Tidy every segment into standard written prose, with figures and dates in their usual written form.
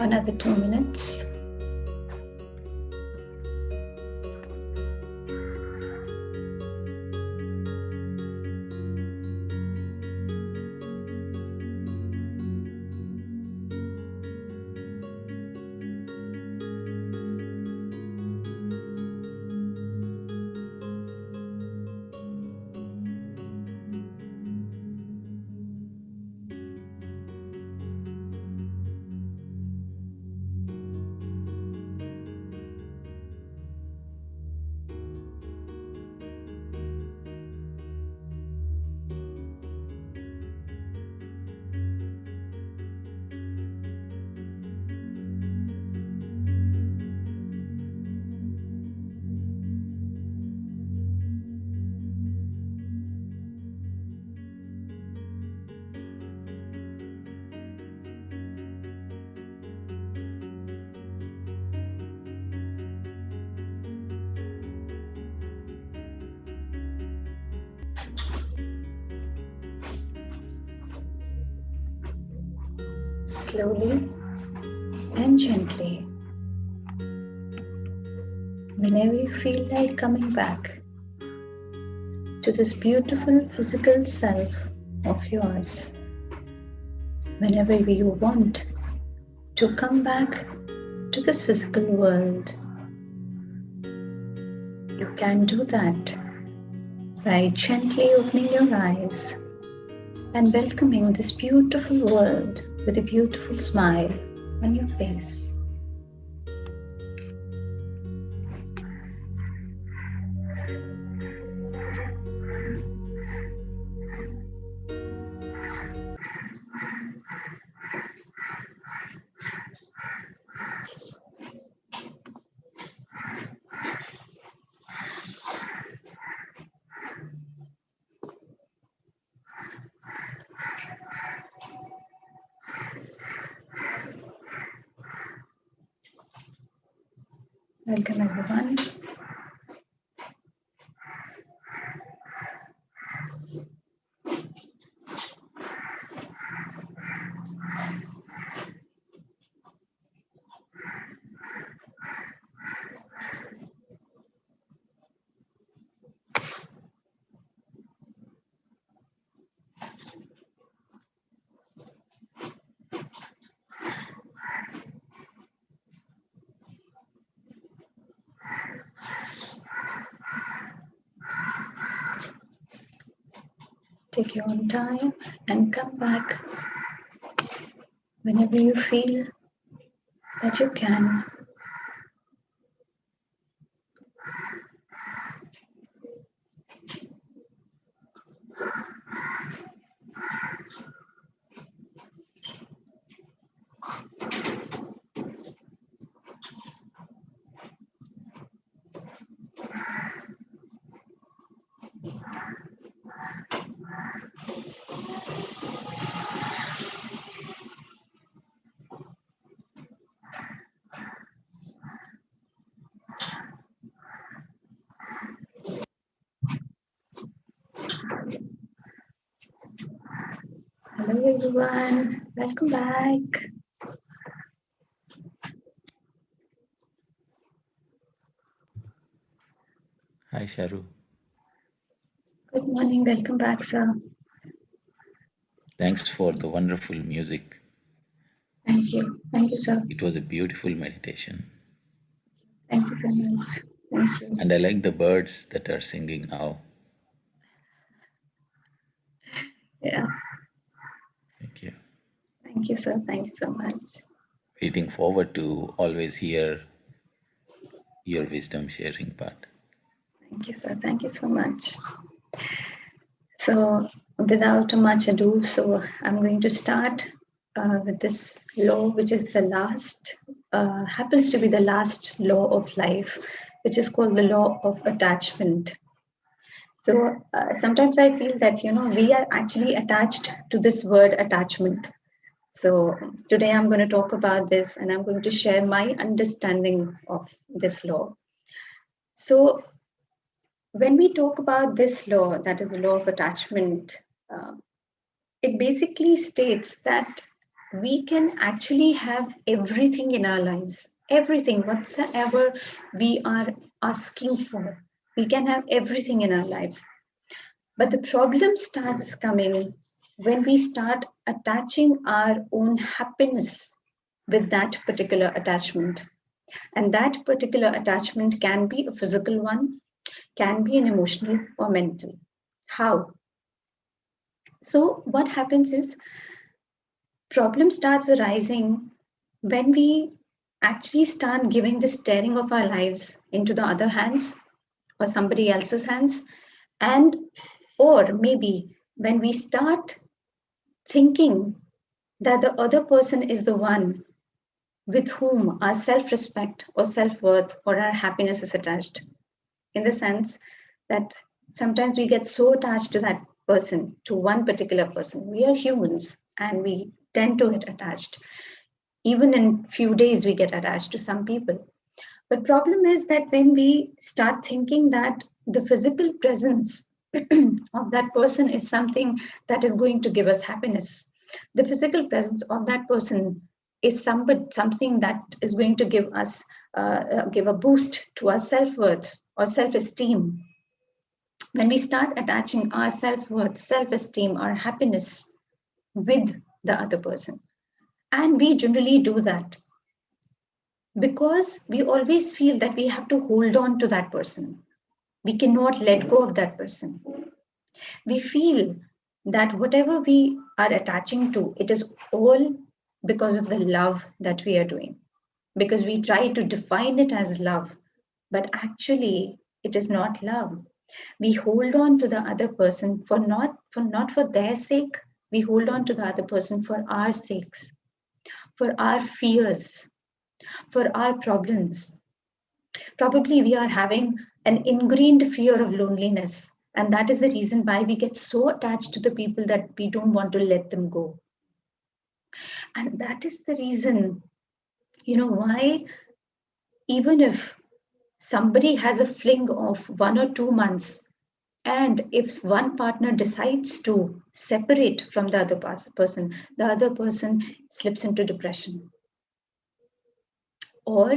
Another 2 minutes. Slowly and gently, whenever you feel like coming back to this beautiful physical self of yours, whenever you want to come back to this physical world, you can do that by gently opening your eyes and welcoming this beautiful world with a beautiful smile on your face. Welcome everyone. Take your own time and come back whenever you feel that you can. Hello everyone, welcome back. Hi, Sharoo. Good morning, welcome back, sir. Thanks for the wonderful music. Thank you, sir. It was a beautiful meditation. Thank you so much. Thank you. And I like the birds that are singing now. Yeah, Thank you. thank you, sir. Thank you so much. Waiting forward to always hear your wisdom sharing part. Thank you, sir. Thank you so much. So, without much ado, I'm going to start with this law, which is the last, happens to be the last law of life, which is called the law of attachment. So, sometimes I feel that, we are actually attached to this word attachment. So, today I'm going to talk about this and I'm going to share my understanding of this law. So, when we talk about this law, that is the law of attachment, it basically states that we can actually have everything in our lives, everything, whatsoever we are asking for. We can have everything in our lives. But the problem starts coming when we start attaching our own happiness with that particular attachment. And that particular attachment can be a physical one, can be an emotional or mental. How? So, what happens is problem starts arising when we actually start giving the steering of our lives into the other hands or somebody else's hands, and or maybe when we start thinking that the other person is the one with whom our self respect or self worth or our happiness is attached, in the sense that sometimes we get so attached to that person, to one particular person. We are humans and we tend to get attached. Even in few days, we get attached to some people. But problem is that when we start thinking that the physical presence of that person is something that is going to give us happiness, the physical presence of that person is something that is going to give us give a boost to our self-worth or self-esteem. When we start attaching our self-worth, self-esteem, our happiness with the other person, and we generally do that because we always feel that we have to hold on to that person. We cannot let go of that person. We feel that whatever we are attaching to, it is all because of the love that we are doing. Because we try to define it as love, but actually it is not love. We hold on to the other person not for their sake. We hold on to the other person for our sakes, for our fears, for our problems. Probably we are having an ingrained fear of loneliness. And that is the reason why we get so attached to the people that we don't want to let them go. And that is the reason, why even if somebody has a fling of 1 or 2 months, and if one partner decides to separate from the other person, the other person slips into depression. Or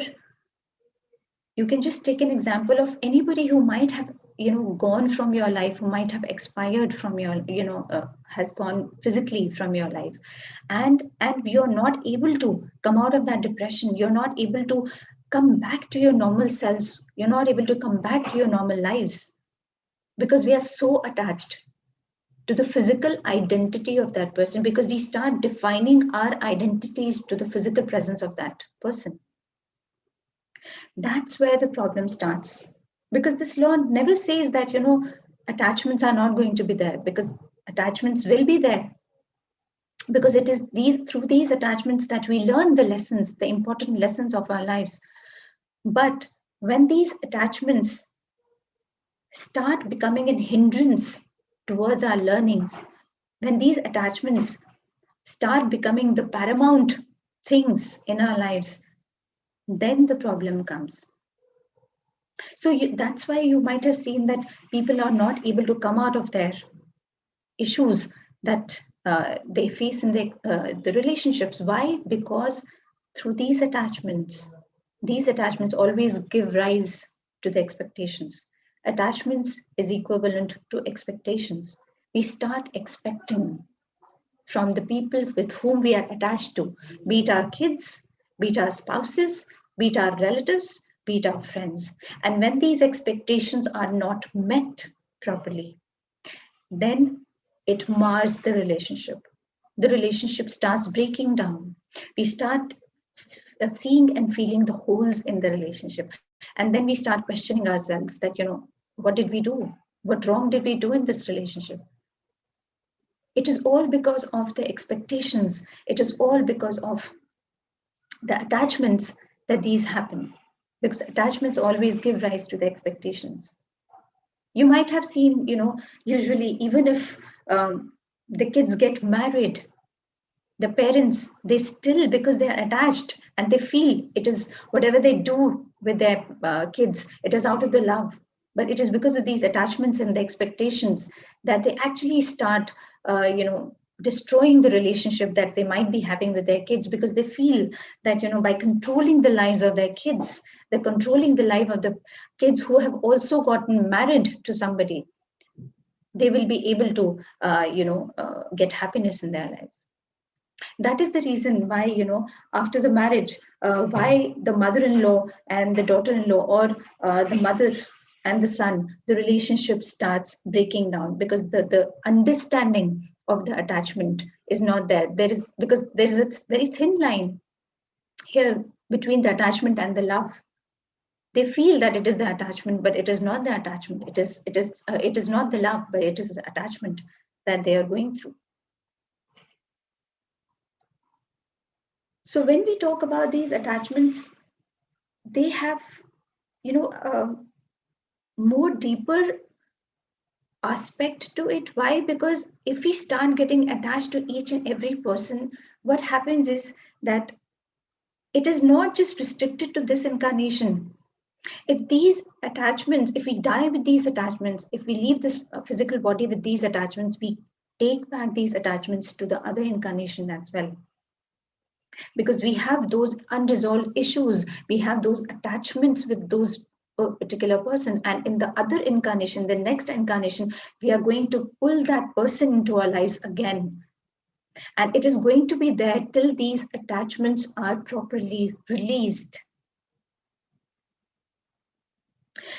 you can just take an example of anybody who might have gone from your life, who might have expired from your has gone physically from your life, and you're not able to come out of that depression. You're not able to come back to your normal selves. You're not able to come back to your normal lives because we are so attached to the physical identity of that person, because we start defining our identities to the physical presence of that person. That's where the problem starts, because this law never says that attachments are not going to be there, because attachments will be there, because it is through these attachments that we learn the lessons, the important lessons of our lives. But when these attachments start becoming a hindrance towards our learnings, when these attachments start becoming the paramount things in our lives, then the problem comes. So that's why you might have seen that people are not able to come out of their issues that they face in the relationships. Why? Because through these attachments always give rise to the expectations. Attachments is equivalent to expectations. We start expecting from the people with whom we are attached to, be it our kids, be it our spouses, be it our relatives, be it our friends. And when these expectations are not met properly, then it mars the relationship. The relationship starts breaking down. We start seeing and feeling the holes in the relationship. And then we start questioning ourselves that, what did we do? What wrong did we do in this relationship? It is all because of the expectations. It is all because of the attachments that these happen. Because attachments always give rise to the expectations. You might have seen, usually, even if the kids get married, the parents, they still, because they are attached and they feel it is whatever they do with their kids, it is out of the love. But it is because of these attachments and the expectations that they actually start, destroying the relationship that they might be having with their kids, because they feel that, by controlling the lives of their kids, they're controlling the life of the kids who have also gotten married to somebody. They will be able to get happiness in their lives. That is the reason why, after the marriage, why the mother-in-law and the daughter-in-law, or the mother and the son, the relationship starts breaking down, because the understanding of the attachment is not there. Because there is a very thin line here between the attachment and the love. They feel that it is the attachment, but it is not the attachment. It is not the love, but it is the attachment that they are going through. So when we talk about these attachments, they have, more deeper aspect to it. Why? Because if we start getting attached to each and every person, what happens is that it is not just restricted to this incarnation. If these attachments, if we die with these attachments, if we leave this physical body with these attachments, we take back these attachments to the other incarnation as well, because we have those unresolved issues, we have those attachments with those particular person, and in the other incarnation, the next incarnation, we are going to pull that person into our lives again, and it is going to be there till these attachments are properly released.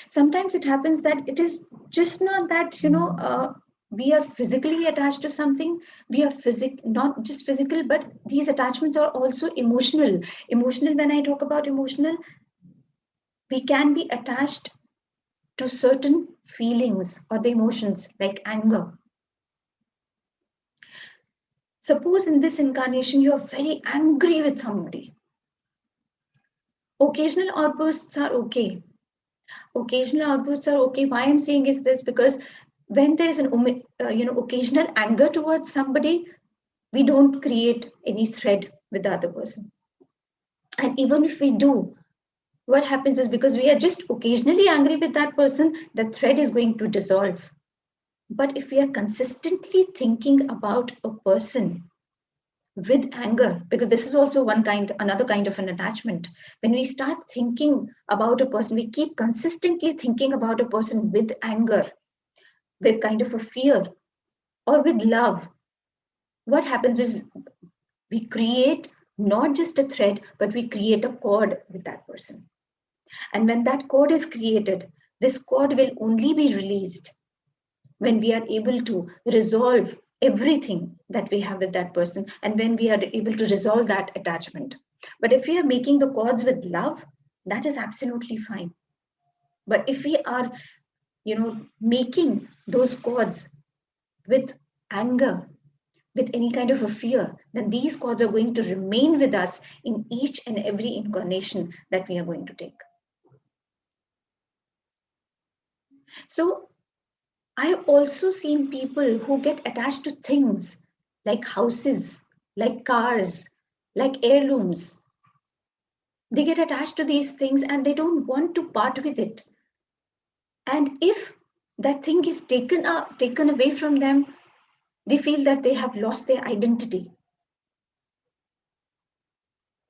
Sometimes it happens that it is just not that, we are physically attached to something. We are not just physical, but these attachments are also emotional. When I talk about emotional, we can be attached to certain feelings or the emotions, like anger. Suppose in this incarnation you are very angry with somebody. Occasional outbursts are okay. Why I'm saying is this, because when there is an occasional anger towards somebody, we don't create any thread with the other person. And even if we do, what happens is, because we are just occasionally angry with that person, the thread is going to dissolve. But if we are consistently thinking about a person with anger, because this is also another kind of an attachment, when we start thinking about a person, we keep consistently thinking about a person with anger, with kind of a fear, or with love, what happens is we create not just a thread, but we create a cord with that person. And when that cord is created, this cord will only be released when we are able to resolve everything that we have with that person, and when we are able to resolve that attachment. But if we are making the cords with love, that is absolutely fine. But if we are, making those cords with anger, with any kind of a fear, then these cords are going to remain with us in each and every incarnation that we are going to take. So I've also seen people who get attached to things like houses, like cars, like heirlooms. They get attached to these things and they don't want to part with it. And if that thing is taken away from them, they feel that they have lost their identity.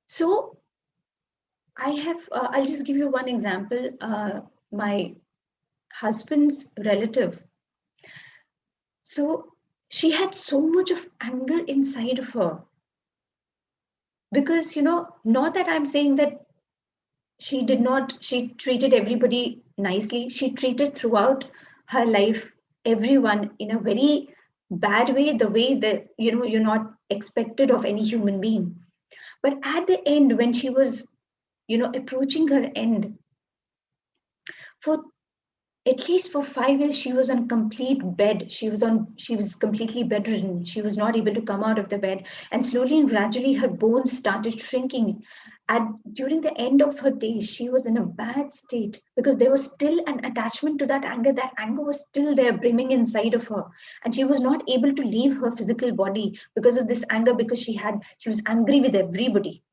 So I'll just give you one example. My husband's relative. So she had so much of anger inside of her, because, not that I'm saying that she treated everybody nicely. She treated throughout her life everyone in a very bad way, the way that, you're not expected of any human being. But at the end, when she was, approaching her end, for at least for 5 years, she was on complete bed. She was completely bedridden. She was not able to come out of the bed. And slowly and gradually her bones started shrinking. During the end of her days, she was in a bad state, because there was still an attachment to that anger. That anger was still there, brimming inside of her. And she was not able to leave her physical body because of this anger, because she was angry with everybody,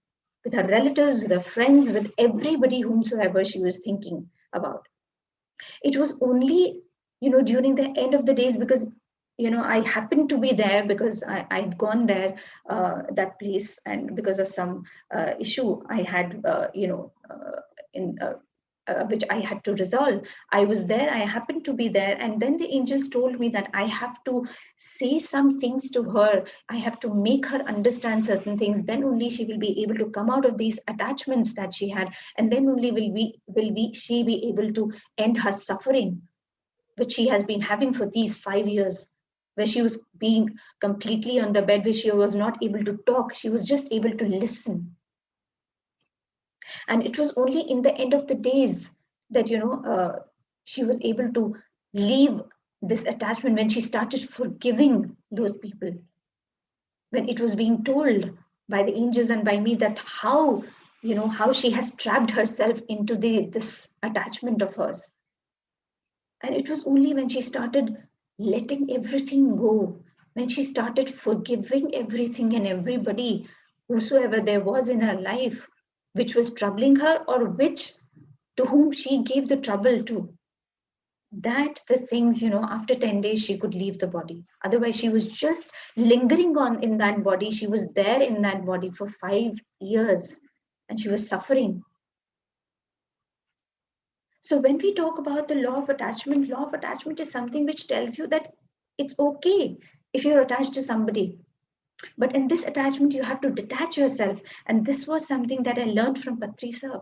with her relatives, with her friends, with everybody whomsoever she was thinking about. It was only, during the end of the days, because I happened to be there because I'd gone there, that place, and because of some issue I had, in which I had to resolve. I was there, I happened to be there, and then the angels told me that I have to say some things to her. I have to make her understand certain things. Then only she will be able to come out of these attachments that she had, and then only will she be able to end her suffering, which she has been having for these 5 years, where she was being completely on the bed, where she was not able to talk. She was just able to listen. And it was only in the end of the days that, she was able to leave this attachment, when she started forgiving those people, when it was being told by the angels and by me that how she has trapped herself into this attachment of hers. And it was only when she started letting everything go, when she started forgiving everything and everybody, whosoever there was in her life, which was troubling her, or which to whom she gave the trouble to, that the things, after 10 days she could leave the body. Otherwise, she was just lingering on in that body. She was there in that body for 5 years, and she was suffering. So when we talk about the law of attachment is something which tells you that it's okay if you're attached to somebody. But in this attachment, you have to detach yourself. And this was something that I learned from Patri sir.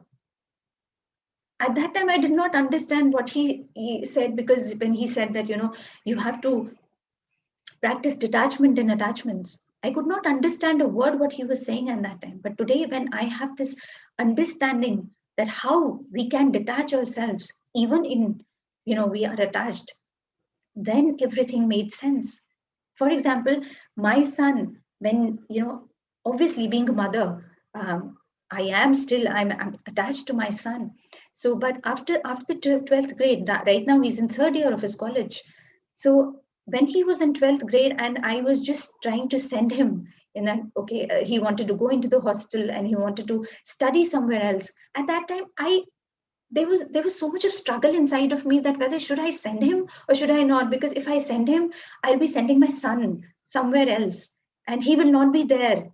At that time, I did not understand what he said, because when he said that, you have to practice detachment and attachments, I could not understand a word what he was saying at that time. But today, when I have this understanding that how we can detach ourselves, even in, we are attached, then everything made sense. For example, my son, when, obviously being a mother, I'm attached to my son. So, but after the 12th grade, right now he's in third year of his college. So when he was in 12th grade, and I was just trying to send him in that, okay, he wanted to go into the hostel and he wanted to study somewhere else. At that time, there was so much of struggle inside of me, that whether should I send him or should I not, because if I send him, I'll be sending my son somewhere else, and he will not be there.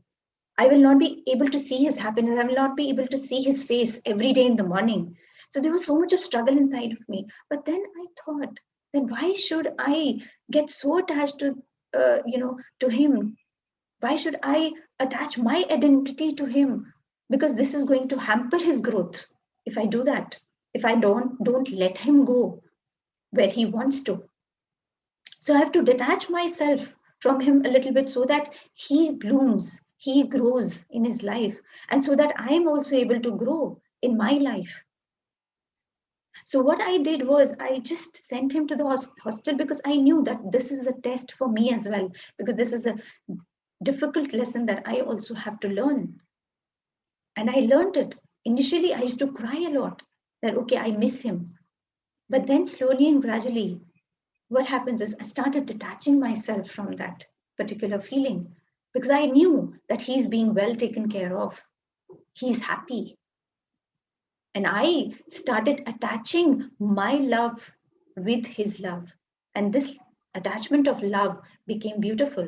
I will not be able to see his happiness. I will not be able to see his face every day in the morning. So there was so much of struggle inside of me. But then I thought, then why should I get so attached to him? Why should I attach my identity to him? Because this is going to hamper his growth if I do that. If I don't let him go where he wants to. So I have to detach myself from him a little bit, so that he blooms, he grows in his life, and so that I am also able to grow in my life. So what I did was, I just sent him to the hostel, because I knew that this is a test for me as well, because this is a difficult lesson that I also have to learn. And I learned it. Initially, I used to cry a lot, that, okay, I miss him. But then slowly and gradually, what happens is I started detaching myself from that particular feeling, because I knew that he's being well taken care of. He's happy. And I started attaching my love with his love. And this attachment of love became beautiful.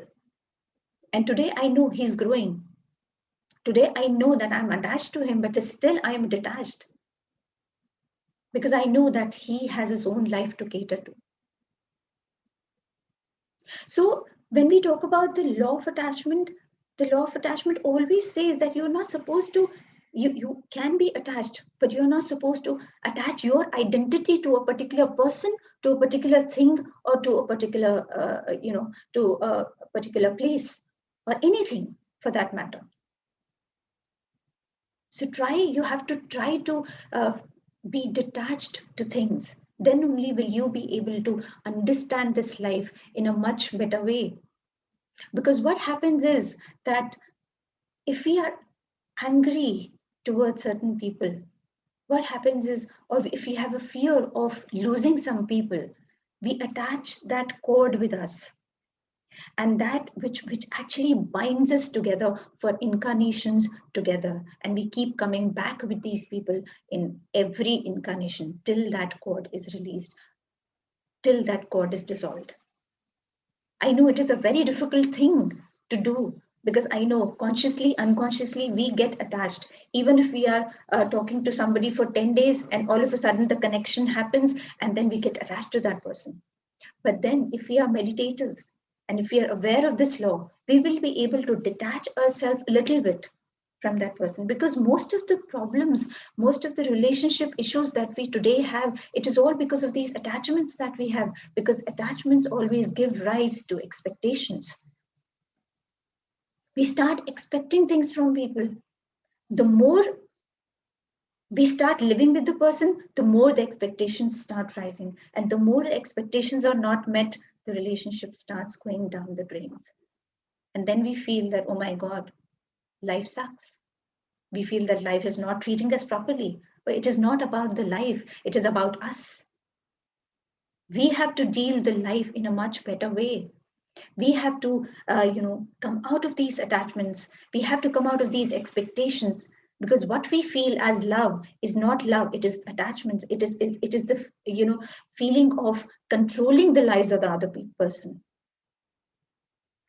And today I know he's growing. Today I know that I'm attached to him, but still I am detached, because I know that he has his own life to cater to. So when we talk about the law of attachment always says that you're not supposed to, you can be attached, but you're not supposed to attach your identity to a particular person, to a particular thing, or to a particular, to a particular place, or anything for that matter. So you have to try to be detached to things. Then only will you be able to understand this life in a much better way. Because what happens is that if we are angry towards certain people, what happens is, or if we have a fear of losing some people, we attach that cord with us, and that which actually binds us together for incarnations together, and we keep coming back with these people in every incarnation till that cord is released, till that cord is dissolved. I know it is a very difficult thing to do because I know consciously, unconsciously, we get attached. Even if we are talking to somebody for 10 days and all of a sudden the connection happens and then we get attached to that person. But then, if we are meditators and if we are aware of this law, we will be able to detach ourselves a little bit from that person, because most of the problems, most of the relationship issues that we today have, it is all because of these attachments that we have, because attachments always give rise to expectations. We start expecting things from people. The more we start living with the person, the more the expectations start rising. And the more the expectations are not met, the relationship starts going down the drains. And then we feel that, oh my God, life sucks. We feel that life is not treating us properly. But it is not about the life, it is about us. We have to deal the life in a much better way. We have to come out of these attachments. We have to come out of these expectations, because what we feel as love is not love, it is attachments. It is the feeling of controlling the lives of the other person.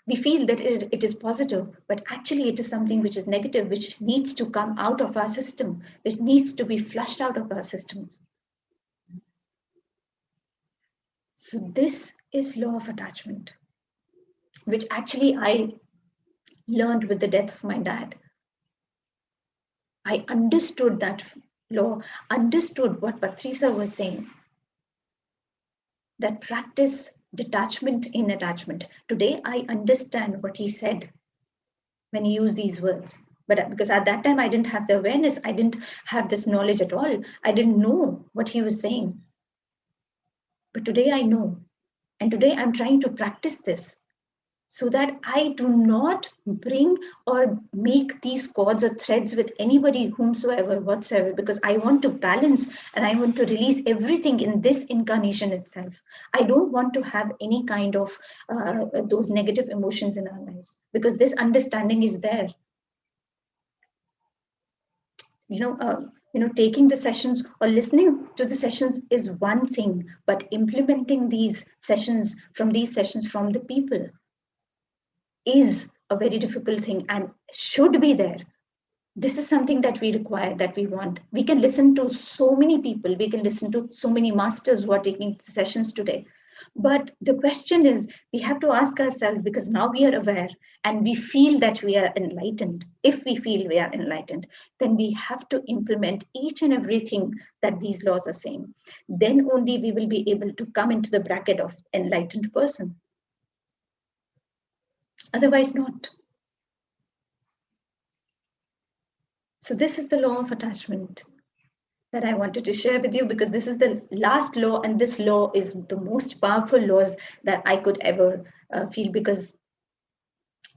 We feel that it is positive, but actually it is something which is negative, which needs to come out of our system, which needs to be flushed out of our systems. So this is law of attachment, which actually I learned with the death of my dad. I understood that law, understood what Patrisa was saying, that practice detachment in attachment. Today, I understand what he said when he used these words. But because at that time, I didn't have the awareness, I didn't have this knowledge at all. I didn't know what he was saying. But today, I know. And today, I'm trying to practice this so that I do not bring or make these cords or threads with anybody, whomsoever, whatsoever, because I want to balance and I want to release everything in this incarnation itself. I don't want to have any kind of those negative emotions in our lives, because this understanding is there. You know, taking the sessions or listening to the sessions is one thing, but implementing these sessions from the people is a very difficult thing and should be there. This is something that we require, that we want. We can listen to so many people, we can listen to so many masters who are taking sessions today. But the question is, we have to ask ourselves, because now we are aware and we feel that we are enlightened. If we feel we are enlightened, then we have to implement each and everything that these laws are saying. Then only we will be able to come into the bracket of enlightened person. Otherwise, not. So, this is the law of attachment that I wanted to share with you, because this is the last law, and this law is the most powerful laws that I could ever feel, because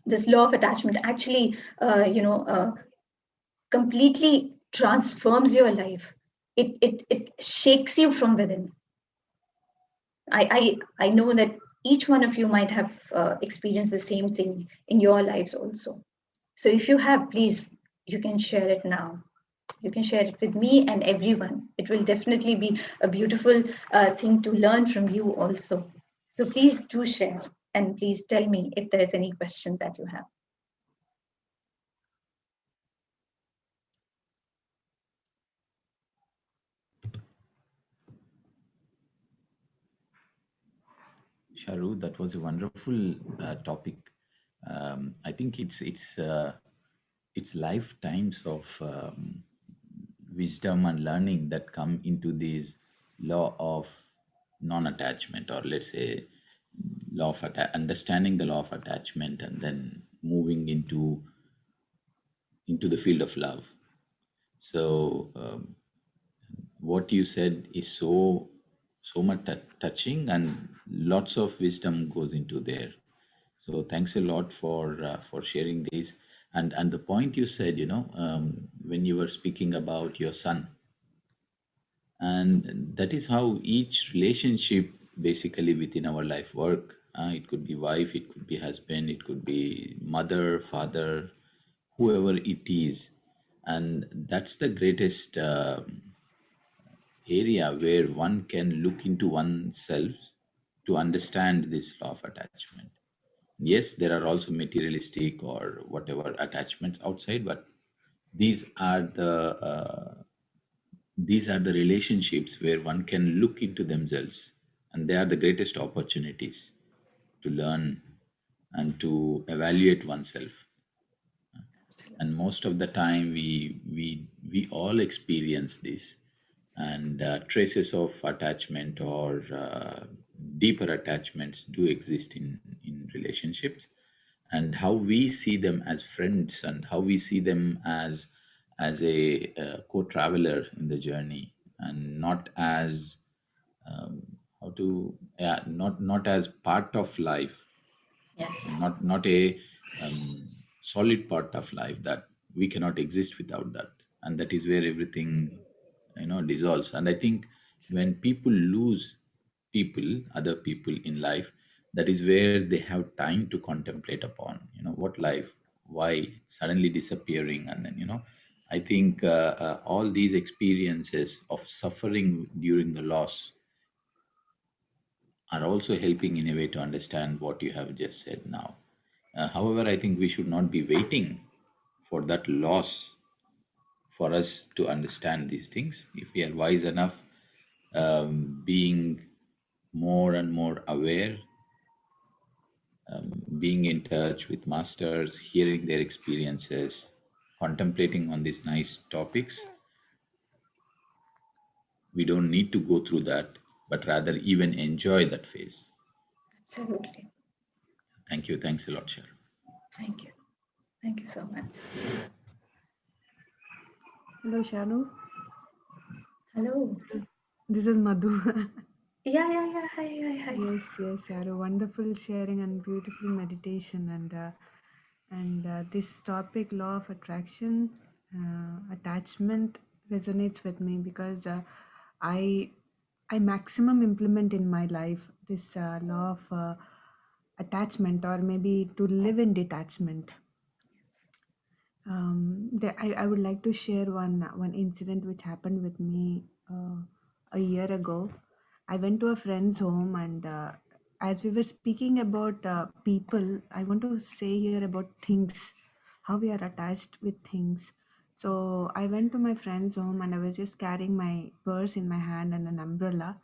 this law of attachment actually, completely transforms your life. It shakes you from within. I know that each one of you might have experienced the same thing in your lives also. So if you have, please, you can share it now. You can share it with me and everyone. It will definitely be a beautiful thing to learn from you also. So please do share, and please tell me if there is any question that you have. Sharoo, that was a wonderful topic. I think it's lifetimes of wisdom and learning that come into this law of non-attachment, or let's say understanding the law of attachment, and then moving into the field of love. So what you said is so much touching, and lots of wisdom goes into there. So thanks a lot for sharing this. And the point you said, when you were speaking about your son, and that is how each relationship basically within our life work. It could be wife, it could be husband, it could be mother, father, whoever it is. And that's the greatest area where one can look into oneself to understand this law of attachment. Yes, there are also materialistic or whatever attachments outside, but these are the these are the relationships where one can look into themselves, and they are the greatest opportunities to learn and to evaluate oneself. And Absolutely. most of the time we all experience this, and traces of attachment or deeper attachments do exist in relationships, and how we see them as friends and how we see them as a co-traveler in the journey, and not as how to yeah, not as part of life, Yes. not a solid part of life that we cannot exist without that, and that is where everything dissolves. And I think when people lose other people in life, that is where they have time to contemplate upon what life, why suddenly disappearing. And then I think all these experiences of suffering during the loss are also helping in a way to understand what you have just said now. However, I think we should not be waiting for that loss for us to understand these things. If we are wise enough, being more and more aware, being in touch with masters, hearing their experiences, contemplating on these nice topics, we don't need to go through that, but rather even enjoy that phase. Absolutely. Thank you. Thanks a lot, Shar. Thank you. Thank you so much. Hello, Sharoo. Hello. This is Madhu. Yeah, yeah, yeah. Hi, hi, hi. Yes, Sharoo. Wonderful sharing and beautiful meditation, and this topic, law of attraction, attachment, resonates with me because I I maximum implement in my life this law of attachment, or maybe to live in detachment. I would like to share one incident which happened with me a year ago. I went to a friend's home, and as we were speaking about people, I want to say here about things, how we are attached with things. So I went to my friend's home, and I was just carrying my purse in my hand and an umbrella.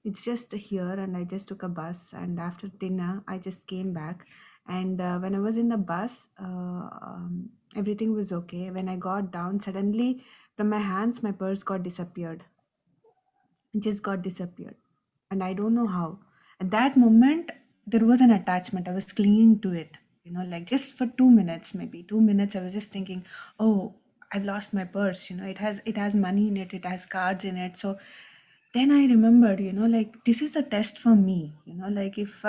It's just here, and I just took a bus, and after dinner I just came back. And when I was in the bus, everything was okay. When I got down, suddenly from my hands my purse got disappeared. It just got disappeared, and I don't know how. At that moment there was an attachment. I was clinging to it, like just for 2 minutes, maybe 2 minutes. I was just thinking, oh, I've lost my purse. It has money in it, it has cards in it. So then I remembered, like this is a test for me. Like if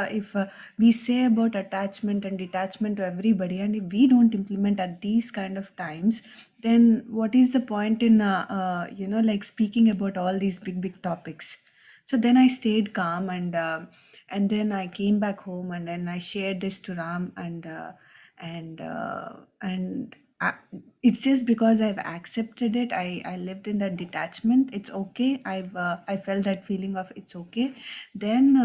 we say about attachment and detachment to everybody, and if we don't implement at these kind of times, then what is the point in like speaking about all these big topics? So then I stayed calm, and then I came back home, and then I shared this to Ram, and I, it's just because I've accepted it. I lived in that detachment. It's okay. I felt that feeling of it's okay. Then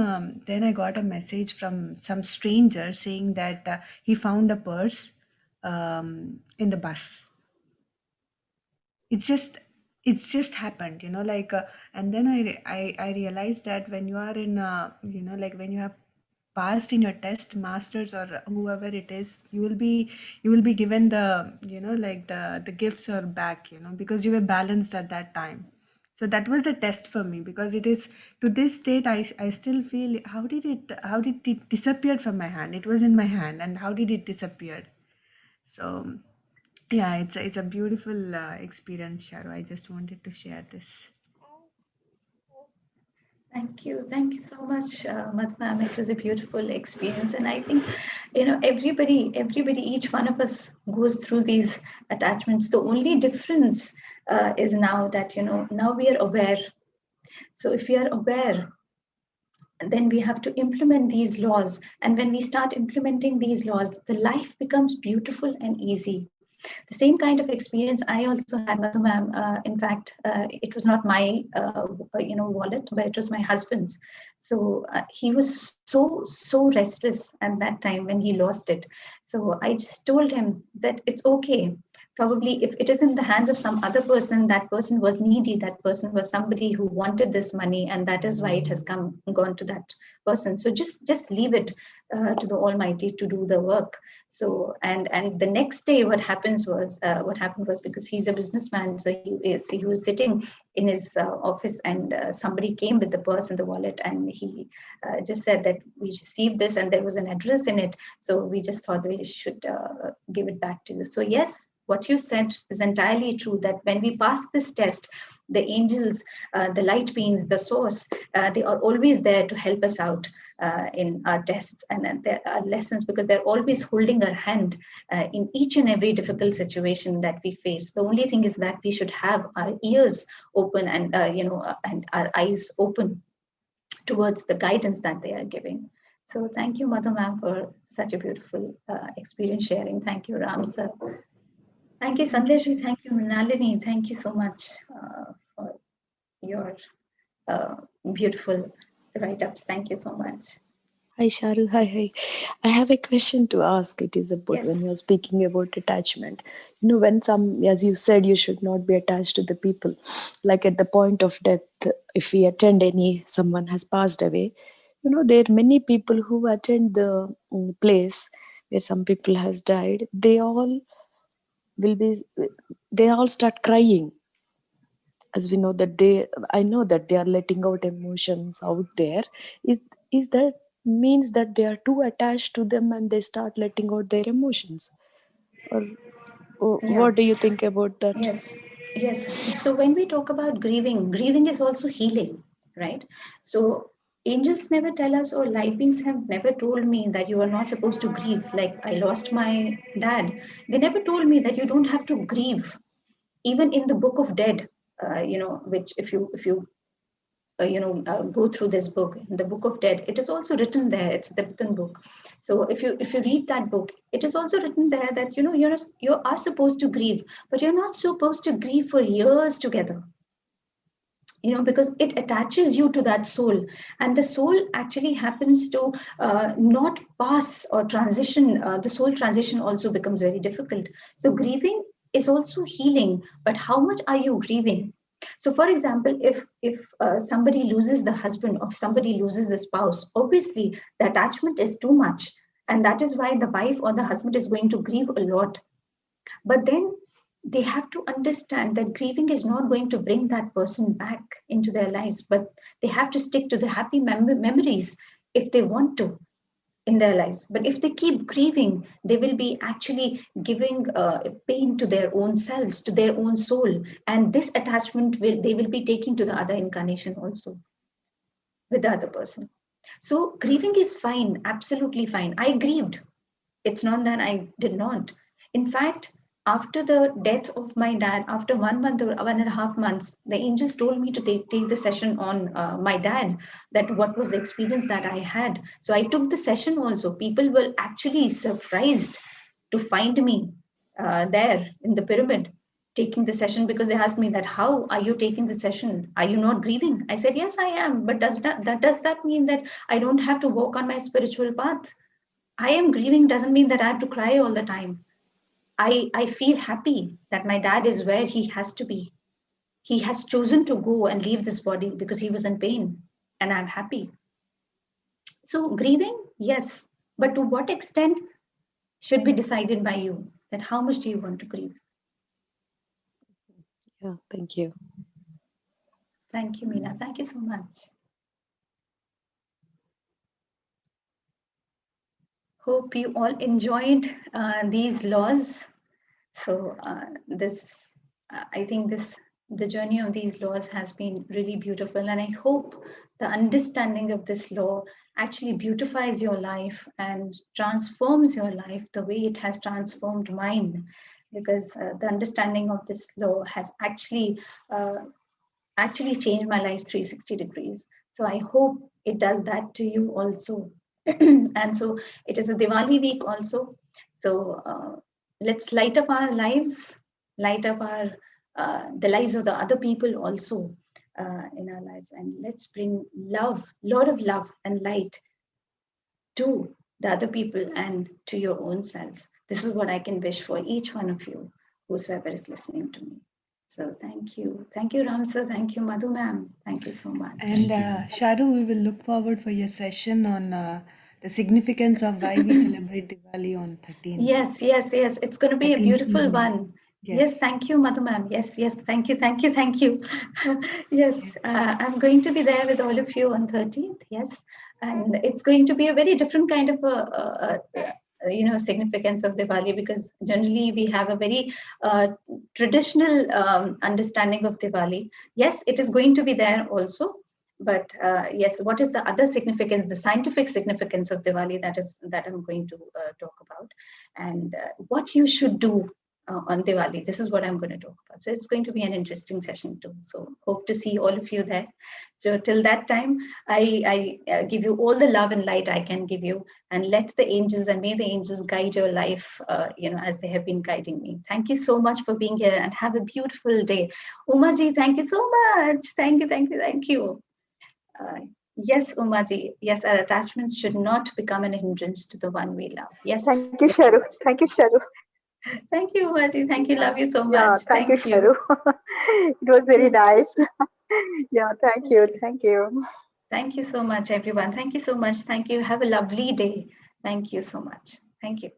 I got a message from some stranger saying that he found a purse in the bus. It's just happened, and then I realized that when you are in like when you have passed in your test, masters or whoever it is, you will be given the like the gifts or back, because you were balanced at that time. So that was a test for me, because it is to this state I still feel, how did it disappear from my hand? It was in my hand, and how did it disappear? So yeah, it's a beautiful experience, Sharu. I just wanted to share this. Thank you. Thank you so much, Madhmam. It was a beautiful experience. And I think, everybody, each one of us goes through these attachments. The only difference is now that, now we are aware. So if we are aware, then we have to implement these laws. And when we start implementing these laws, the life becomes beautiful and easy. The same kind of experience I also had, Madhu ma'am. In fact, it was not my wallet, but it was my husband's. So he was so restless at that time when he lost it. So I just told him that it's okay. Probably if it is in the hands of some other person, that person was needy, that person was somebody who wanted this money, and that is why it has gone to that person. So just leave it to the Almighty to do the work. So and the next day what happened was, because he's a businessman, so he was sitting in his office, and somebody came with the purse and the wallet, and he just said that we received this and there was an address in it, so we just thought we should give it back to you. So yes, what you said is entirely true, that when we pass this test, the angels, the light beings, the source, they are always there to help us out in our tests and our lessons, because they're always holding our hand in each and every difficult situation that we face. The only thing is that we should have our ears open and and our eyes open towards the guidance that they are giving. So thank you, Madhu ma'am, for such a beautiful experience sharing. Thank you, Ram sir. Thank you, Thank you, Sandeshi. Thank you, Nalini. Thank you so much for your uh, beautiful write-ups. Thank you so much. Hi, Sharoo. Hi, hi. I have a question to ask. It is about Yes. when you're speaking about attachment. When as you said, you should not be attached to the people. Like at the point of death, if we attend someone has passed away, there are many people who attend the place where some people has died. Will be, they all start crying, as we know that I know that they are letting out emotions out there. Is that means that they are too attached to them and they start letting out their emotions, or Yeah. what do you think about that? Yes. Yes. So when we talk about grieving, grieving is also healing, right? So angels never tell us, or light beings have never told me that you are not supposed to grieve. Like I lost my dad. They never told me that you don't have to grieve. Even in the Book of Dead, which if you go through this book, the Book of Dead, it is also written there. It's the Tibetan book. So if you read that book, it is also written there that you are supposed to grieve, but you're not supposed to grieve for years together. Because it attaches you to that soul, and the soul actually happens to not pass or transition. The soul transition also becomes very difficult. So grieving is also healing, but how much are you grieving? So for example, if somebody loses the husband, or somebody loses the spouse, obviously the attachment is too much, and that is why the wife or the husband is going to grieve a lot. But then they have to understand that grieving is not going to bring that person back into their lives, but they have to stick to the happy memories if they want to in their lives. But if they keep grieving, they will be actually giving pain to their own selves, to their own soul, and this attachment they will be taking to the other incarnation also with the other person. So grieving is fine, absolutely fine. I grieved. It's not that I did not. In fact, after the death of my dad, after 1 month or 1.5 months, the angels told me to take the session on my dad, that what was the experience that I had. So I took the session also. People were actually surprised to find me there in the pyramid taking the session, because they asked me that, how are you taking the session? Are you not grieving? I said, yes, I am. But does that mean that I don't have to walk on my spiritual path? I am grieving doesn't mean that I have to cry all the time. I feel happy that my dad is where he has to be. He has chosen to go and leave this body because he was in pain, and I'm happy. So, grieving, yes, but to what extent should be decided by you, that how much do you want to grieve? Yeah, thank you. Thank you, Meena. Thank you so much. Hope you all enjoyed these laws. So I think the journey of these laws has been really beautiful, and I hope the understanding of this law actually beautifies your life and transforms your life the way it has transformed mine, because the understanding of this law has uh, actually changed my life 360 degrees. So I hope it does that to you also. And so it is a Diwali week also. So let's light up our lives, light up our the lives of the other people also in our lives, and let's bring love, lot of love and light to the other people and to your own selves. This is what I can wish for each one of you, whosoever is listening to me. So thank you, Ram sir, thank you, Madhu ma'am, thank you so much. And Sharoo, we will look forward for your session on the significance of why we celebrate Diwali on 13th, Yes, yes, yes. It's going to be a 13th beautiful evening. one. Yes, Yes. thank you, Madhu ma'am. Yes, yes. Thank you, thank you, thank you. Yes. Yes, I'm going to be there with all of you on 13th. Yes, and it's going to be a very different kind of significance of Diwali, because generally we have a very traditional understanding of Diwali. Yes, it is going to be there also, but yes, what is the other significance, the scientific significance of Diwali, that I'm going to talk about, and what you should do on Diwali. This is what I'm going to talk about. So it's going to be an interesting session too. So hope to see all of you there. So till that time, I give you all the love and light I can give you, and let the angels, and may the angels guide your life, as they have been guiding me. Thank you so much for being here, and have a beautiful day. Umaji, thank you so much. Thank you, thank you, thank you. Uh, yes, Umaji. Yes, our attachments should not become an hindrance to the one we love. Yes, Thank you, yes, Sharu. Umaji. Thank you, Sharu. Thank you, Umaji. Thank you. Yeah, Love you so yeah. much. Thank you, Thank you. Sharu. It was very nice. Yeah, thank Thank you. you. Thank you. Thank you so much, everyone. Thank you so much. Thank you. Have a lovely day. Thank you so much. Thank you.